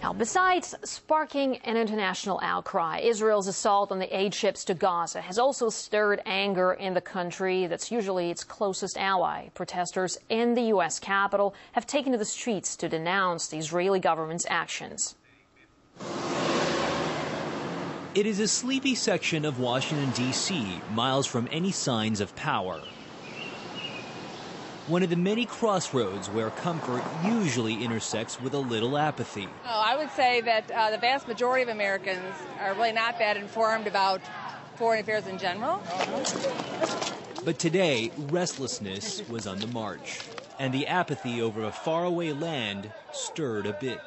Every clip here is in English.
Now, besides sparking an international outcry, Israel's assault on the aid ships to Gaza has also stirred anger in the country that's usually its closest ally. Protesters in the U.S. Capitol have taken to the streets to denounce the Israeli government's actions. It is a sleepy section of Washington, D.C., miles from any signs of power. One of the many crossroads where comfort usually intersects with a little apathy. I would say that the vast majority of Americans are really not that informed about foreign affairs in general. But today, restlessness was on the march, and the apathy over a faraway land stirred a bit.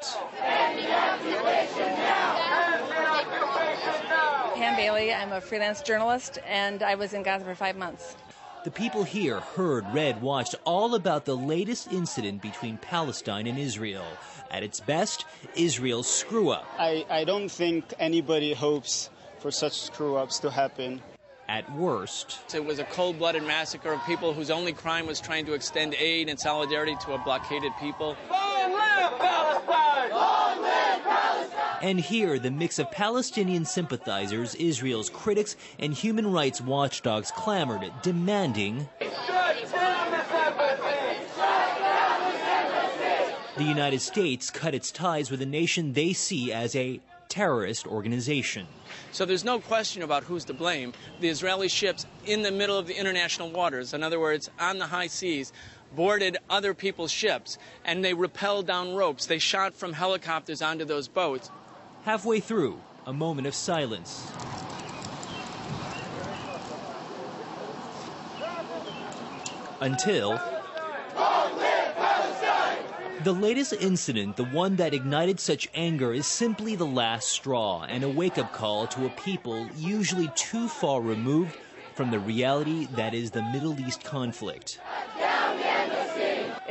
Pam Bailey, I'm a freelance journalist, and I was in Gaza for 5 months. The people here heard, read, watched all about the latest incident between Palestine and Israel. At its best, Israel's screw-up. I don't think anybody hopes for such screw-ups to happen. At worst, it was a cold-blooded massacre of people whose only crime was trying to extend aid and solidarity to a blockaded people. Long live Palestine! Long live Palestine! And here, the mix of Palestinian sympathizers, Israel's critics, and human rights watchdogs clamored, demanding the United States cut its ties with a nation they see as a terrorist organization. So there's no question about who's to blame. The Israeli ships in the middle of the international waters, in other words, on the high seas, boarded other people's ships, and they rappelled down ropes. They shot from helicopters onto those boats. Halfway through, a moment of silence. Until Long live Palestine! The latest incident, the one that ignited such anger, is simply the last straw and a wake-up call to a people usually too far removed from the reality that is the Middle East conflict.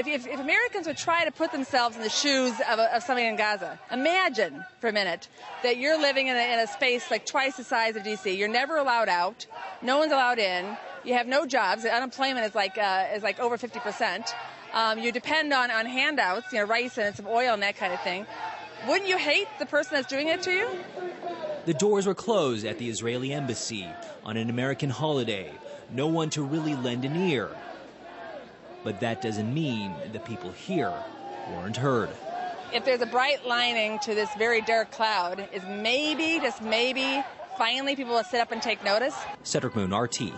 If Americans would try to put themselves in the shoes of somebody in Gaza, imagine for a minute that you're living in a space like twice the size of D.C. You're never allowed out. No one's allowed in. You have no jobs. The unemployment is like over 50%. You depend on handouts, rice and some oil and that kind of thing. Wouldn't you hate the person that's doing it to you? The doors were closed at the Israeli embassy on an American holiday. No one to really lend an ear. But that doesn't mean the people here weren't heard. If there's a bright lining to this very dark cloud, is maybe, just maybe, finally people will sit up and take notice. Cedric Moon, RT,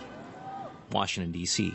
Washington, D.C.